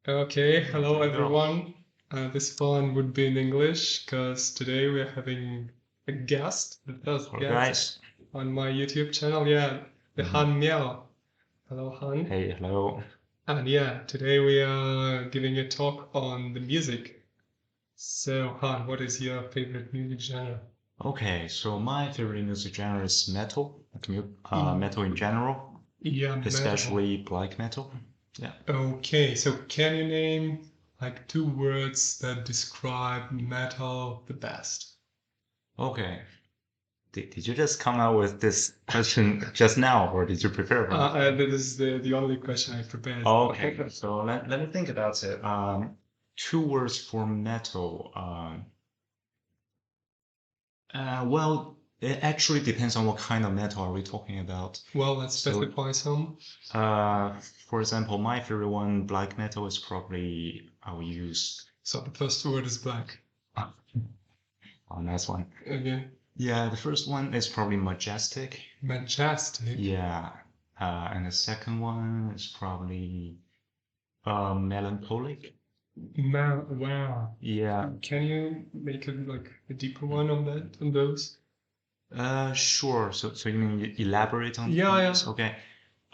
Okay, hello There you go. everyone. This one would be in English because today we're having a guest, the first Hello, guest guys. on my YouTube channel. Yeah, the Mhm. Han Miao. Hello, Han. Hey, hello. And yeah, today we are giving a talk on the music. So, Han, what is your favorite music genre? Okay, so my favorite music genre is metal, E- metal in general, Yeah, metal. especially black metal. Yeah. Okay, so can you name like two words that describe metal the best? Okay. Did you just come out with this question just now, or did you prepare for it? This is the only question I prepared. Okay, so let me think about it. Two words for metal. Well, it actually depends on what kind of metal are we talking about. Well, let's So specify some. Uh, for example, my favorite one, black metal, is probably I'll use. So the first word is black. Oh, nice one. Okay. Yeah, the first one is probably majestic. Majestic. Yeah, and the second one is probably melancholic. Wow. Yeah. Can you make it like a deeper one on that, on those? Sure. So you mean elaborate Yeah, on yeah. this? Okay.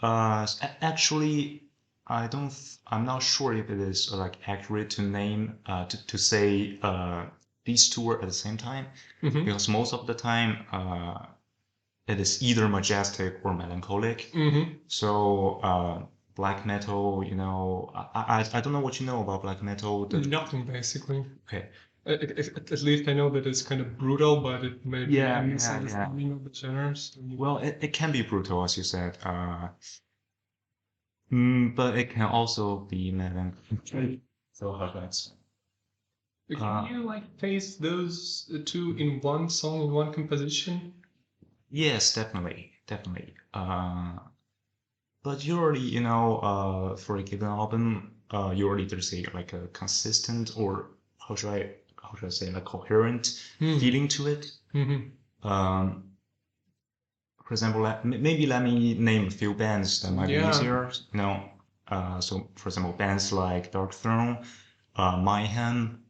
Actually, I'm not sure if it is like accurate to name to say these two words at the same time, Mm-hmm. because most of the time it is either majestic or melancholic. Mm-hmm. So black metal, I don't know what you know about black metal. Nothing basically. Okay. At least I know that it's kind of brutal, but it may be a Yeah. misunderstanding of the genres. Well, it can be brutal, as you said. But it can also be melancholic. So how can I explain? Can you like face those two in one song, in one composition? Yes, definitely. But usually, for a given album, usually there's a consistent or how should I say like coherent Hmm. feeling to it. Mm-hmm. Um, for example, maybe let me name a few bands that might be Yeah. easier. So for example, bands like Dark Throne, Mayhem,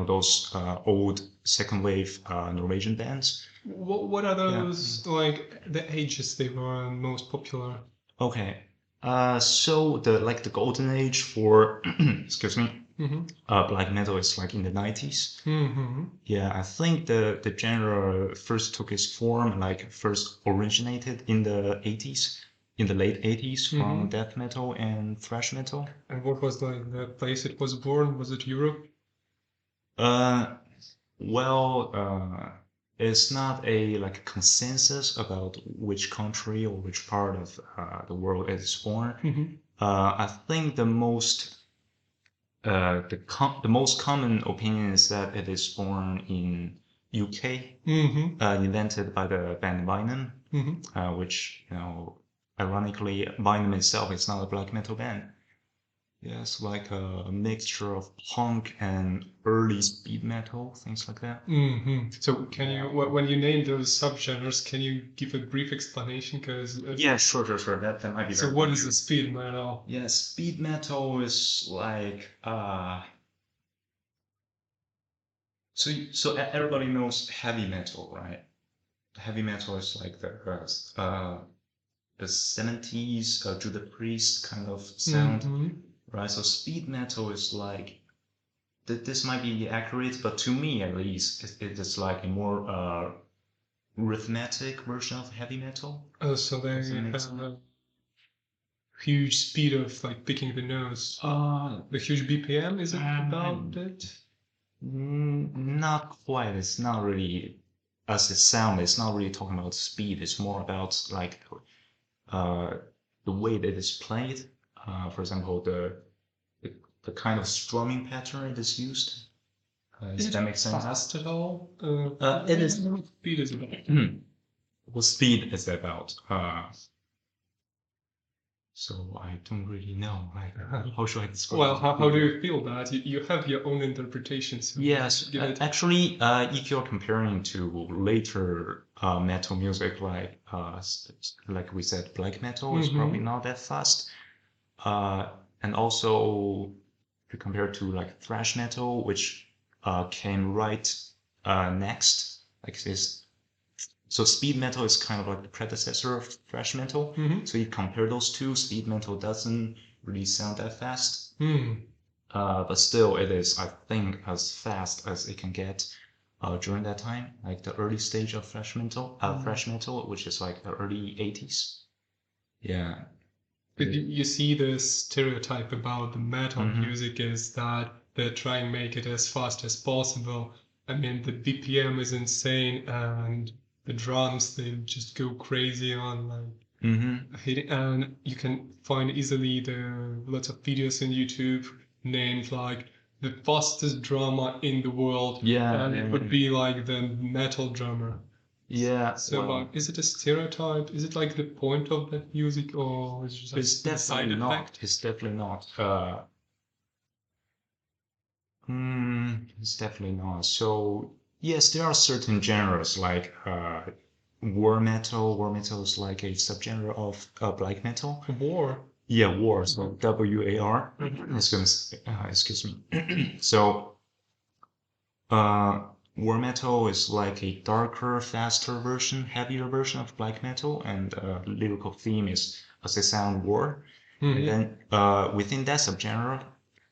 those old second wave Norwegian bands. What are Yeah. those like the ages they were most popular? Okay. So the golden age for excuse me, Mm-hmm. black metal is like in the 90s. Mm-hmm. Yeah, I think the genre first took its form, like first originated in the 80s, in the late 80s from Mm-hmm. death metal and thrash metal. And what was like the place it was born? Was it Europe? Uh, well, it's not a like consensus about which country or which part of the world it is born. Mm-hmm. I think the most common opinion is that it is born in UK, Mm-hmm. invented by the band Venom, Mm-hmm. which ironically, Venom itself is not a black metal band. Yes, like a mixture of punk and early speed metal, things like that. Mm-hmm. So can you, Yeah. when you name those subgenres, can you give a brief explanation? Because Yeah, sure. That might be so very what is a confusing. speed metal? Yeah, speed metal is like so everybody knows heavy metal, right? Heavy metal is like the 70s Judas Priest kind of sound, Mm-hmm. right? So speed metal is like this might be accurate, but to me at least, it is like a more rhythmic version of heavy metal. So they Does that make have sense? a huge speed of like picking the notes. The huge BPM, is it about it? Not quite. It's not really as it sounds. It's not really talking about speed. It's more about like uh, the way that it's played. For example, the, the kind of strumming pattern it is used. Is Does it that make sense? fast at all? It is. What speed is it about? What speed is it about? So I don't really know. Like, how should I describe Well, the how do speed? you feel that? You have your own interpretation, so Yes, give it. actually, if you're comparing to later metal music, like we said, black metal is probably Mm-hmm. not that fast. Uh, and also if you compare to like thrash metal, which came right next, like this. So speed metal is kind of like the predecessor of thrash metal. So you compare those two, speed metal doesn't really sound that fast. But still it is, I think, as fast as it can get during that time, like the early stage of thrash metal, which is like the early 80s. Yeah. But you see the stereotype about the metal music is that they try and make it as fast as possible. I mean, the BPM is insane and the drums, they just go crazy on like hitting, and you can find easily the lots of videos on YouTube named like the fastest drummer in the world. Yeah. And it would be like the metal drummer. Yeah. So, well, is it a stereotype? Is it like the point of that music, or is it just it's a side definitely not. effect? It's definitely not. It's definitely not. So yes, there are certain genres like war metal. War metal is like a subgenre of black metal. War. Yeah, war. So WAR. Excuse me. So war metal is like a darker, faster version, heavier version of black metal, and lyrical theme is as they sound war. And then within that subgenre,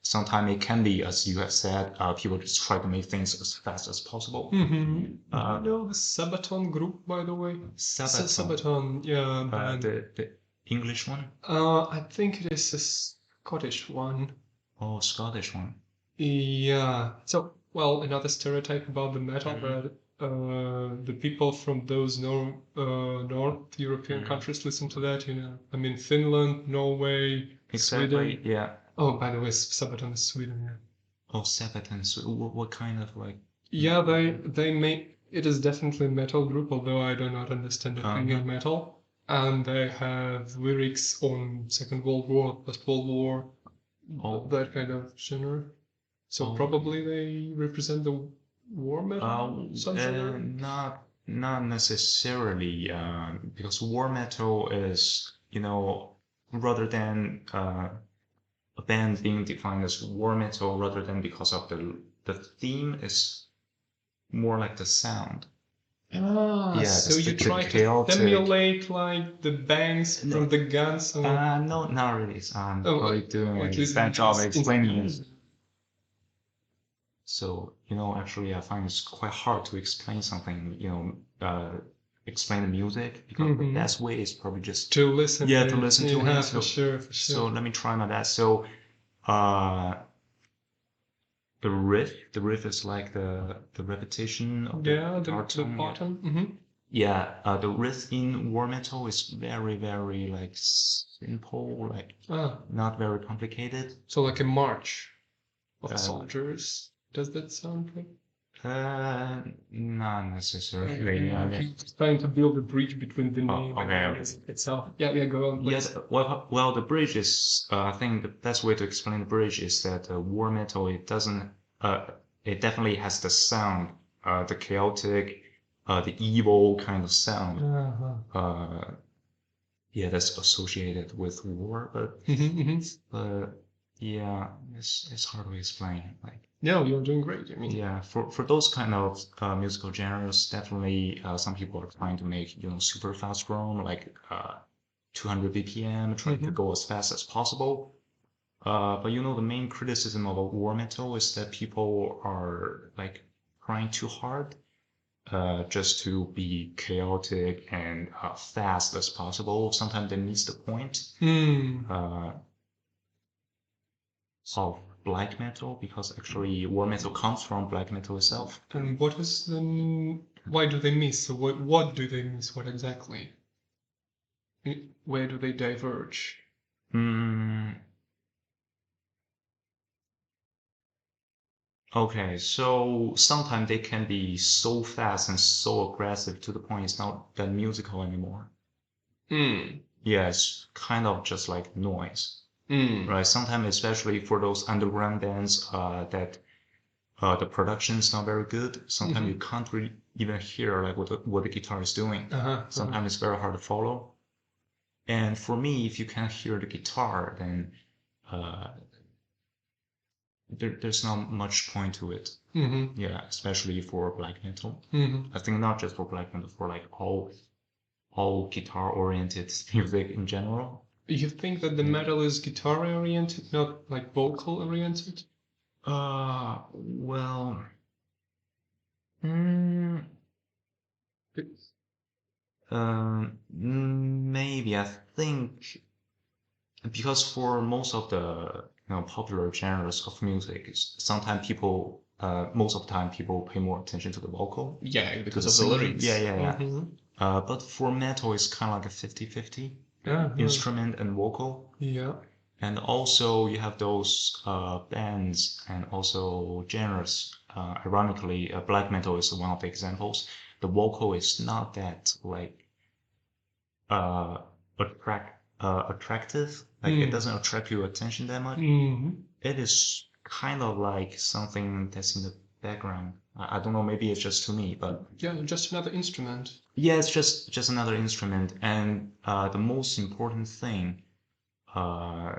sometimes it can be, as you have said, people just try to make things as fast as possible. Do you know the Sabaton group, by the way? Sabaton, yeah, band. The English one? I think it is a Scottish one. Oh, Scottish one. Yeah. So, well, another stereotype about the metal, but the people from those North European countries listen to that, you know. I mean, Finland, Norway, Exactly. Sweden. Yeah. Oh, by the way, Sabaton is Sweden, yeah. Oh, Sabaton. So what kind of like? Yeah, they make it is definitely a metal group, although I do not understand a thing in metal. And they have lyrics on Second World War, First World War, that kind of genre. So probably they represent the war metal, something. Not necessarily, because war metal is, rather than a band being defined as war metal, rather than because of the theme is more like the sound. Yeah, so you try to emulate like the bangs from the guns. Or... No, not really. I'm probably doing a bad job explaining it. So, actually, I find it's quite hard to explain something, explain the music, because the best way is probably just to listen. Yeah, to listen to it. For sure. So let me try my best. So, the riff is like the repetition of the bottom. Yeah, the riff in war metal is very, very like simple, like not very complicated. So like a march of soldiers. Does that sound like? Not necessarily. I'm trying to build a bridge between the name and itself. Yeah, go on, please. Yes, well, the bridge is, I think the best way to explain the bridge is that war metal, it definitely has the sound, the chaotic, the evil kind of sound. Yeah, that's associated with war, but yeah, it's hard to explain. Like, no, you're doing great. I mean, yeah, for those kind of musical genres, definitely some people are trying to make super fast drum, like 200 BPM, trying to go as fast as possible. But the main criticism of war metal is that people are like trying too hard, just to be chaotic and fast as possible. Sometimes they miss the point. Of black metal, because actually war metal comes from black metal itself. And what is why do they miss? So what do they miss? What exactly? Where do they diverge? Okay, so sometimes they can be so fast and so aggressive to the point it's not that musical anymore. Yeah, it's kind of just like noise. Right? Sometimes, especially for those underground bands, that the production is not very good. Sometimes you can't really even hear like what the guitar is doing. Sometimes it's very hard to follow. And for me, if you can't hear the guitar, then there's not much point to it. Mm-hmm. Yeah, especially for black metal. Mm-hmm. I think not just for black metal, for like all guitar-oriented music in general. You think that the metal is guitar oriented, not like vocal oriented? Well, mm, maybe I think because for most of the popular genres of music, sometimes people, most of the time, people pay more attention to the vocal, Yeah, to because the of the singing. lyrics. Yeah, yeah, yeah. Mm-hmm. But for metal, it's kind of like a 50-50 Uh-huh. instrument and vocal. Yeah. And also you have those bands and also genres. Ironically, black metal is one of the examples. The vocal is not that like uh, attractive. Like it doesn't attract your attention that much. Mm-hmm. It is kind of like something that's in the background. I don't know, maybe it's just to me, but Yeah, just another instrument. yeah, it's just another instrument. And the most important thing, uh,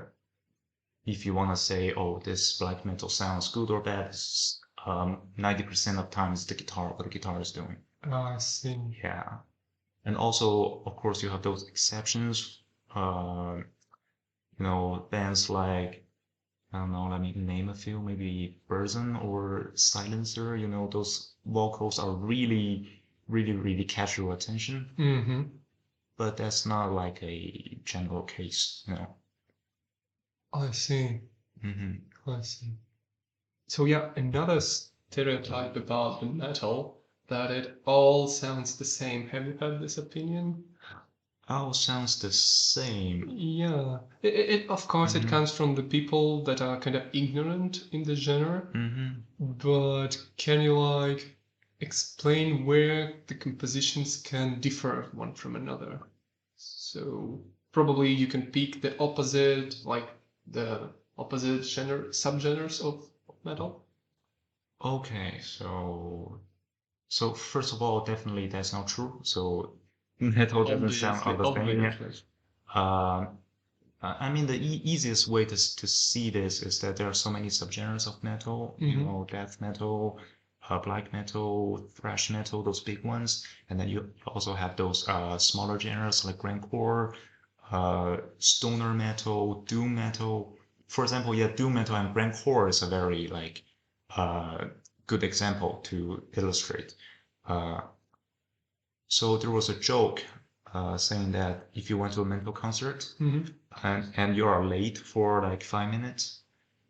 if you want to say, oh, this black metal sounds good or bad, is 90% of times the guitar, what the guitar is doing. I see. Yeah. And also, of course, you have those exceptions. Uh, bands like, I don't know, let me name a few, maybe Burzum or Silencer, those vocals are really, really, really catch your attention. Mm-hmm. But that's not like a general case. I see. I see. So yeah, another stereotype about the metal that it all sounds the same. Have you heard this opinion? All sounds the same. Yeah, it of course it comes from the people that are kind of ignorant in the genre. But can you like explain where the compositions can differ one from another? So probably you can pick the opposite, like the opposite genre, subgenres of metal. Okay, so first of all, definitely that's not true. So metal doesn't sound all the same. Yeah. Um, I mean, the easiest way to see this is that there are so many subgenres of metal. Death metal, black metal, thrash metal, those big ones, and then you also have those smaller genres like grindcore, stoner metal, doom metal. For example, yeah, doom metal and grindcore is a very like good example to illustrate. Uh, so there was a joke saying that if you went to a metal concert and you are late for like 5 minutes,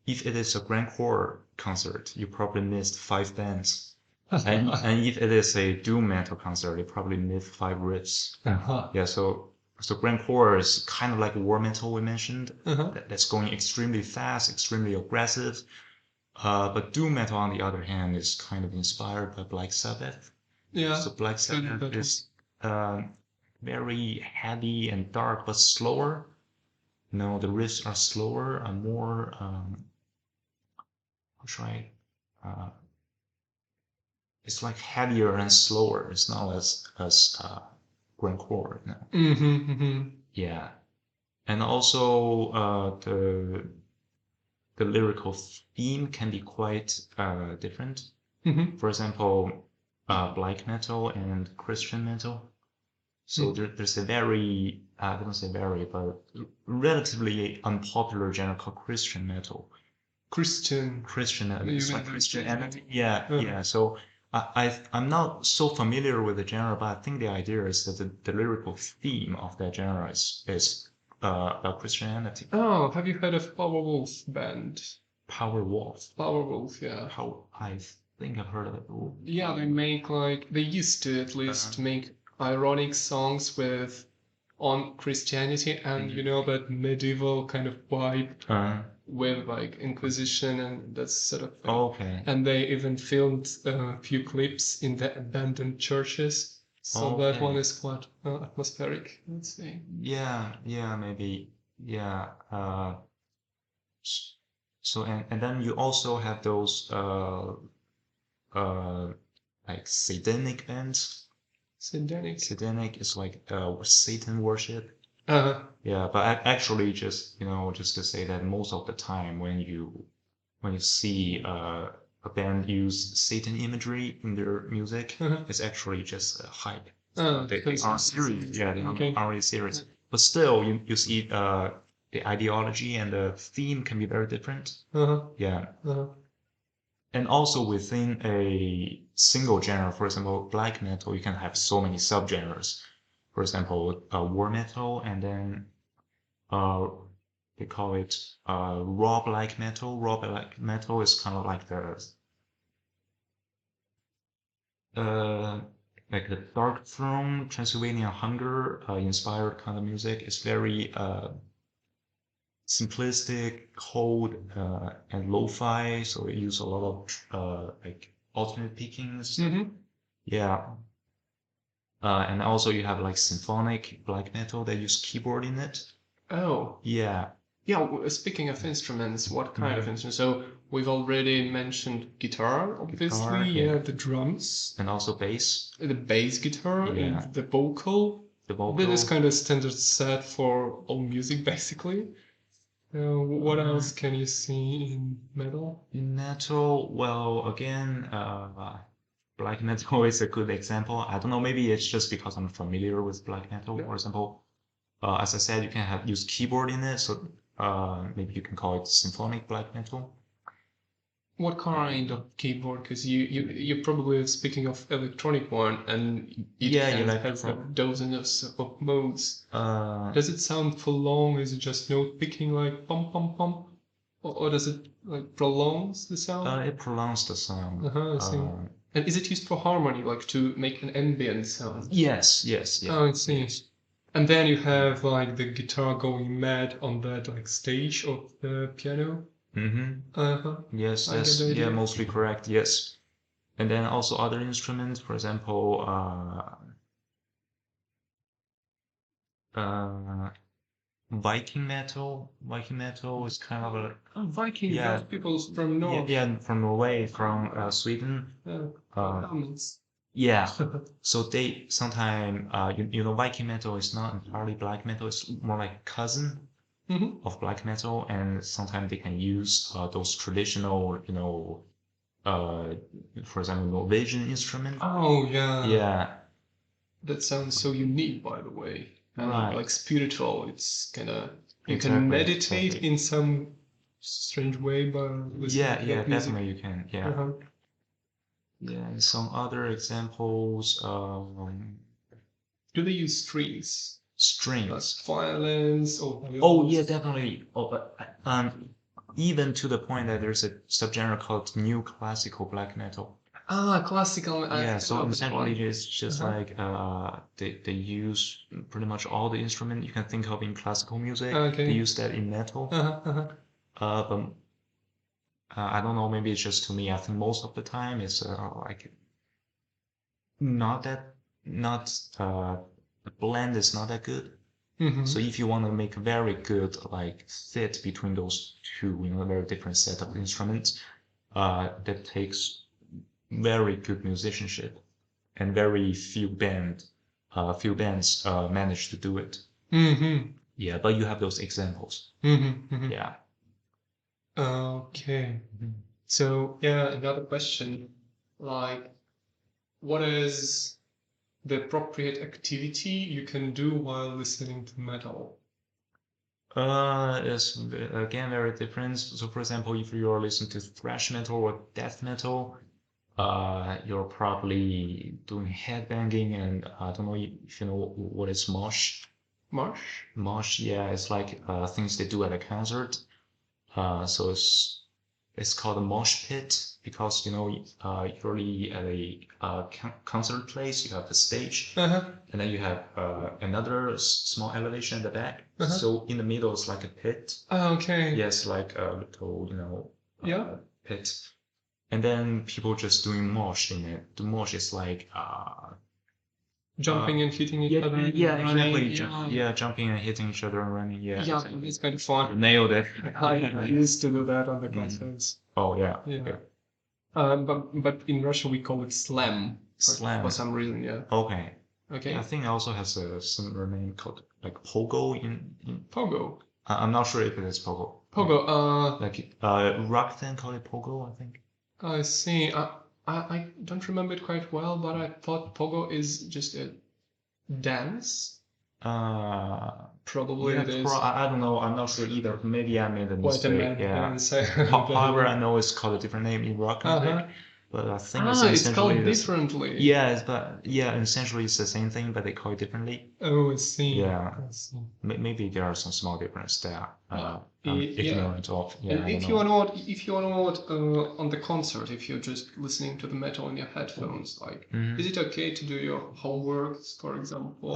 if it is a grindcore concert, you probably missed 5 bands. And if it is a doom metal concert, you probably missed 5 riffs. Yeah, so grindcore is kind of like war metal we mentioned. That's going extremely fast, extremely aggressive. But doom metal, on the other hand, is kind of inspired by Black Sabbath. Yeah. So Black Sabbath is very heavy and dark, but slower. The riffs are slower and more. How should I? It's like heavier and slower. It's not as grindcore. Yeah, and also the lyrical theme can be quite different. For example, black metal and Christian metal. So there's a very, I don't say very, but relatively unpopular genre called Christian metal. Christian, it's like Christian entity. Yeah, yeah. So I'm not so familiar with the genre, but I think the idea is that the lyrical theme of that genre is about Christianity. Oh, have you heard of Powerwolf band? Powerwolf. Powerwolf, yeah. I think I've heard of it. Yeah, they used to at least make ironic songs on Christianity and that medieval kind of vibe with like Inquisition and that sort of thing. Okay. And they even filmed a few clips in the abandoned churches. So that one is quite atmospheric, let's say. Yeah, maybe. Yeah. So and then you also have those like satanic bands. Satanic. Satanic is like Satan worship. Yeah, but actually, just just to say that most of the time when you see a band use Satan imagery in their music, it's actually just a hype. They aren't serious. Yeah, they aren't really serious. But still, you see the ideology and the theme can be very different. Yeah. And also within a single genre, for example, black metal, you can have so many subgenres. For example, war metal, and then uh, they call it raw black metal. Raw black metal is kind of uh, like the Dark Throne, Transylvania Hunger inspired kind of music. It's very simplistic, cold, and lo-fi. So it use a lot of like alternate pickings. Yeah. And also you have like symphonic black metal that use keyboard in it. Oh. Yeah. Yeah, speaking of instruments, what kind of instruments? So we've already mentioned guitar, obviously. Yeah, the drums. And also bass. The bass guitar Yeah. and the vocal. The vocal. That is kind of standard set for all music, basically. What else can you see in metal? In metal, well, again, black metal is a good example. I don't know, maybe it's just because I'm familiar with black metal. For example, as I said, you can use keyboard in it, so maybe you can call it symphonic black metal. What kind of keyboard? Because you're probably speaking of electronic one, and it has dozens of modes. Does it sound for long? Is it just note picking like pum pum pum, or does it like prolongs the sound? It prolongs the sound. I see. And is it used for harmony, like to make an ambient sound? Yes. Yeah. Oh, I see. Yes. And then you have like the guitar going mad on that like stage of the piano. Yes, that's mostly correct. Yes. And then also other instruments, for example, Viking metal. Viking metal is kind of a Viking. Yeah, those people from North. Yeah, from Norway, from Sweden. Yeah. So they sometimes Viking metal is not entirely black metal. It's more like a cousin of black metal, and sometimes they can use those traditional, for example, Norwegian instruments. Oh yeah. Yeah. That sounds so unique, by the way. And Right. like spiritual. It's kind of you can meditate in some strange way by listening to that music. Definitely you can. Yeah. Yeah, and some other examples. Do they use strings? Strings. Violins or Oh yeah, definitely. Oh, but even to the point that there's a subgenre called new classical black metal. Classical. Yeah, so essentially it's just like they use pretty much all the instrument you can think of in classical music. They use that in metal. But I don't know, maybe it's just to me. I think most of the time it's like the blend is not that good. So if you want to make a very good like fit between those two, very different set of instruments, that takes very good musicianship, and very few bands manage to do it. Yeah, but you have those examples. Yeah. Okay. So yeah, another question, like, what is the appropriate activity you can do while listening to metal? It's again very different. So for example, if you're listening to thrash metal or death metal, you're probably doing headbanging, and I don't know if you know what is mosh. Mosh? Mosh, yeah, it's like things they do at a concert. So it's called a mosh pit because usually at a concert place you have the stage, and then you have another small elevation at the back. So in the middle is like a pit. Okay. Yes, like a little pit. And then people just doing mosh in it. The mosh is like jumping and hitting each other. Yeah, exactly. Jumping and hitting each other and running. Yeah, exactly. It's kind of fun. Nailed it. I used to do that on the concerts. Oh yeah. But in Russia we call it slam. Slam. For some reason, yeah. Okay. Okay. I think it also has a similar name called like pogo in Pogo. I'm not sure if it is pogo. Pogo. Like Rakuten call it pogo, I think. I see. I don't remember it quite well, but I thought Pogo is just a dance. Probably Yeah, it is. I don't know. I'm not sure either. Maybe I made a Quite a mistake. mad Yeah. dance. However, I know it's called a different name in rock music, Uh-huh. but I think It's essentially called this. differently. Yeah, but yeah, essentially it's the same thing, but they call it differently. Oh, I see. Yeah. I see. Maybe there are some small difference there. I'm Yeah. ignorant of. Yeah, And I don't if know. you are not on the concert, if you're just listening to the metal in your headphones, like, Mhm. is it okay to do your homework, for example?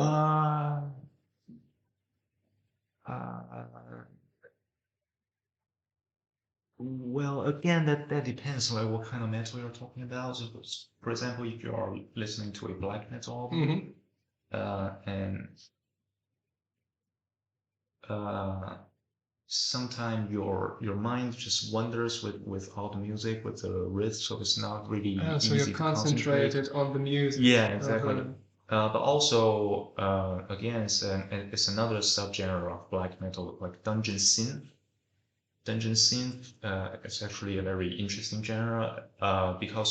Well, again, that depends like what kind of metal you're talking about. So, for example, if you are listening to a black metal album, and sometimes your mind just wanders with all the music, with the riff, so it's not really So easy you're to concentrate. concentrated on the music. Yeah, exactly. But also, again, it's another subgenre of black metal, like dungeon synth. Dungeon synth, it's actually a very interesting genre because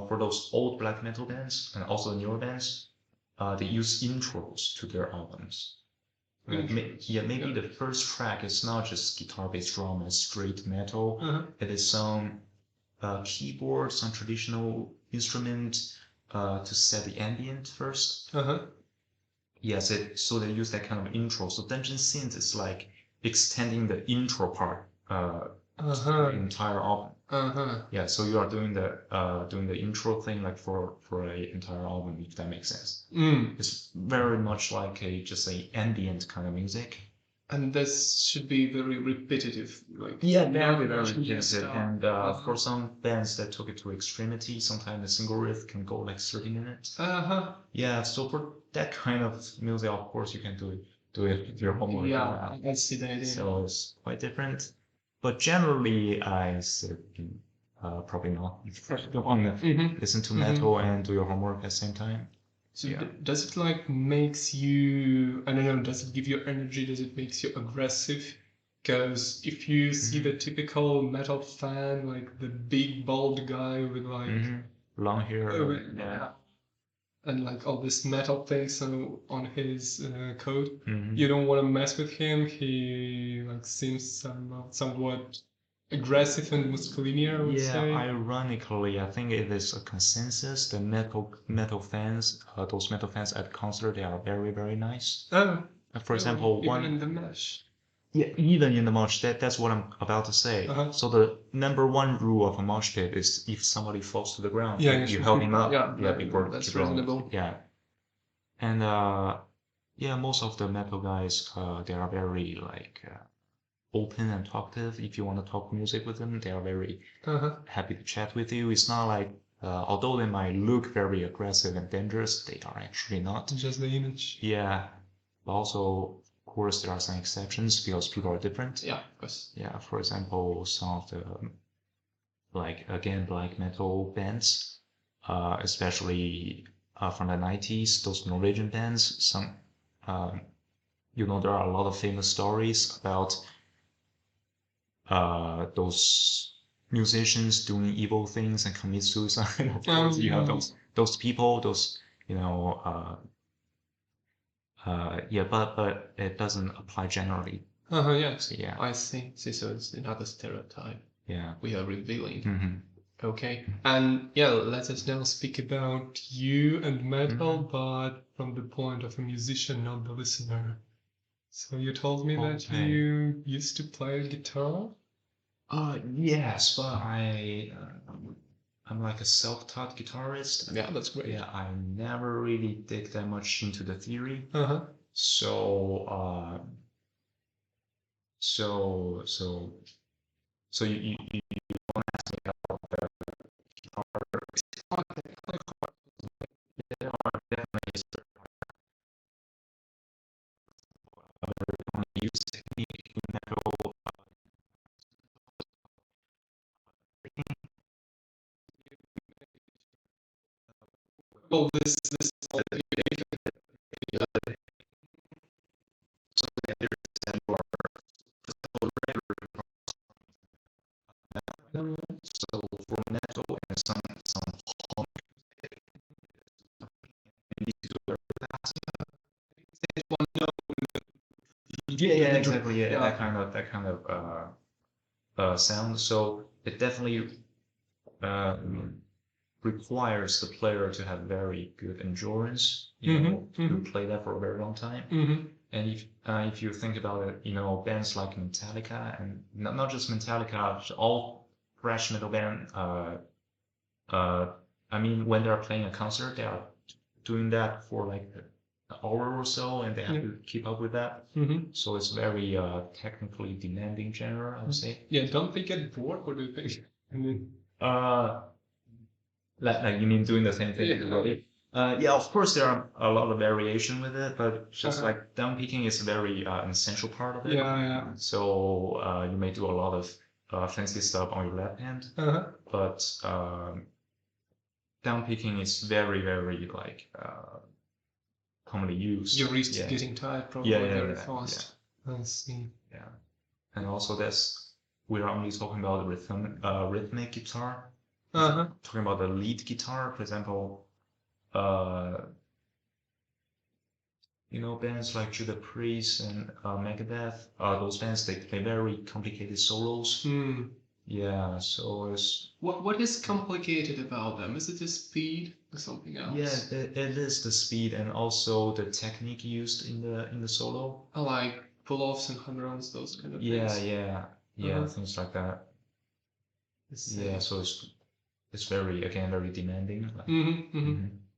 for those old black metal bands and also newer bands, they use intros to their albums. Like, maybe the first track is not just guitar, bass, drum, and straight metal. It is some keyboard, some traditional instrument to set the ambient first. Yes, so they use that kind of intro. So dungeon synth is like extending the intro part the entire album. Yeah, so you are doing the intro thing like for a entire album, if that makes sense. It's very much like just a ambient kind of music. And this should be very repetitive, like very repetitive. And for some bands that took it to extremity, sometimes a single riff can go like 30 minutes. Yeah, so for that kind of music, of course, you can do it with your homework. Yeah, I see the idea. So it's quite different. But generally, I said probably not. Don't want to listen to metal and do your homework at the same time. So does it like makes you, I don't know, does it give you energy? Does it makes you aggressive? Because if you see the typical metal fan, like the big bald guy with like long hair, and like all this metal things on his coat, you don't want to mess with him. He like seems somewhat aggressive and musculineer, I would say. Ironically, I think it is a consensus. The metal fans, those metal fans at concert, they are very, very nice. For example, even in the mesh. Yeah, even in the mosh, that's what I'm about to say. So the number one rule of a mosh pit is if somebody falls to the ground, you help him up. Before that's keep going. reasonable. Yeah, and most of the metal guys, they are very like open and talkative. If you want to talk music with them, they are very happy to chat with you. It's not like although they might look very aggressive and dangerous, they are actually not. Just the image. Yeah, but also, of course, there are some exceptions because people are different. Yeah, of course. Yeah, for example, some of the like again black metal bands, especially from the 90s, those Norwegian bands. Some, there are a lot of famous stories about those musicians doing evil things and commit suicide. Of course, you have those people, those but it doesn't apply generally. Yes. Yeah. I see. So it's another stereotype. Yeah. We are revealing. Okay. And let us now speak about you and metal, but from the point of a musician, not the listener. So you told me that you used to play guitar? Yes, but I'm like a self-taught guitarist. Yeah, that's great. Yeah, I never really dig that much into the theory. So you want to ask me about the guitar? There are definitely use technique in metal. Well, this So for metal and some punk, you need to do very fast. Yeah, exactly. Yeah, that kind of sound. So it definitely requires the player to have very good endurance, to play that for a very long time. And if you think about it, bands like Metallica, and not just Metallica, all thrash metal band, I mean, when they're playing a concert, they are doing that for like an hour or so, and they have to keep up with that. So it's very technically demanding genre, I would say. Yeah, don't they get bored? What do you think? I mean, like you mean doing the same thing? Yeah, of course there are a lot of variation with it, but just like down picking is a very essential part of it. Yeah. So you may do a lot of fancy stuff on your left hand, but down picking is very, very like commonly used. Your wrist is getting tired probably very fast. I see. Yeah, and also we're only talking about rhythmic guitar. Talking about the lead guitar, for example, bands like Judas Priest and Megadeth, those bands, they play very complicated solos. Yeah, so it's... What is complicated about them? Is it the speed or something else? Yeah, it is the speed and also the technique used in the solo. I like pull-offs and hung-runs, those kind of things. Yeah, things like that. Yeah, so it's very demanding.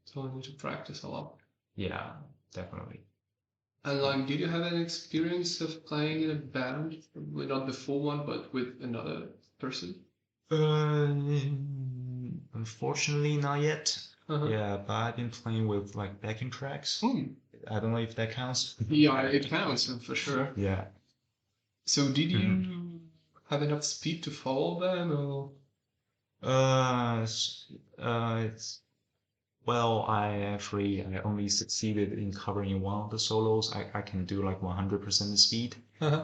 So I need to practice a lot. Yeah, definitely. And did you have any experience of playing in a band? Not the full one, but with another person? Unfortunately, not yet. Yeah, but I've been playing with like backing tracks. I don't know if that counts. Yeah, it counts for sure. Yeah. So did you have enough speed to follow them, or? Well, I only succeeded in covering one of the solos. I can do like 100% speed,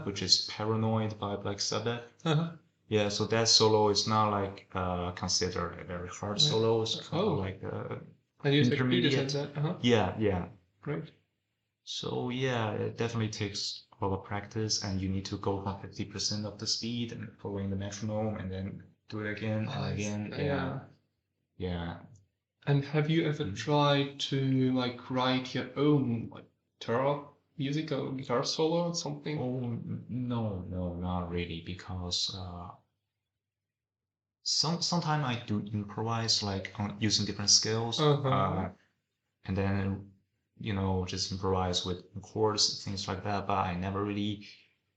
which is Paranoid by Black Sabbath. Yeah, so that solo is not like considered a very hard solo. It's kind of like and you intermediate. That? Yeah. Great. So yeah, it definitely takes a lot of practice, and you need to go from 50% of the speed and following the metronome, and then do it again and again. Yeah. And have you ever tried to like write your own like guitar music or guitar solo or something? Oh no, not really, because sometimes I do improvise like on using different scales, and then just improvise with chords, things like that. But I never really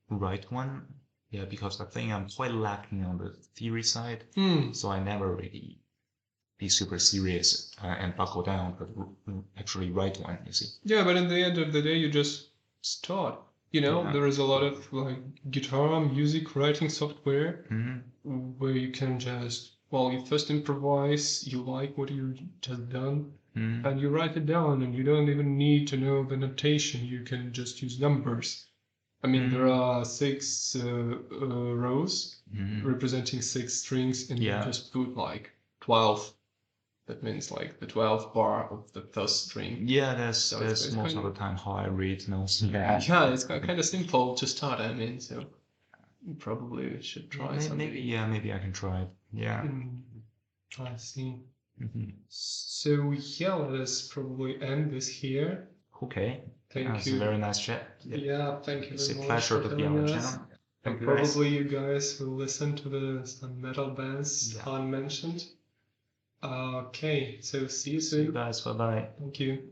write one. Yeah, because I think I'm quite lacking on the theory side, so I never really be super serious and buckle down, but actually write one, you see. Yeah, but at the end of the day, you just start. There is a lot of like guitar music writing software where you can just, you first improvise, you like what you just done, and you write it down, and you don't even need to know the notation. You can just use numbers. I mean, there are 6 rows representing 6 strings, and you just put like 12. That means like the 12th bar of the first string. Yeah, that's most of the time how I read notes. Yeah, it's kind of simple to start. I mean, so you probably should try something. Maybe I can try it. Yeah. I see. So yeah, let us probably end this here. Okay. Thank you. It's a very nice chat. Yeah, thank you very much. It's a pleasure to be on the channel. And probably you guys will listen to some metal bands unmentioned. Okay, so see you soon. See you guys. Bye-bye. Thank you.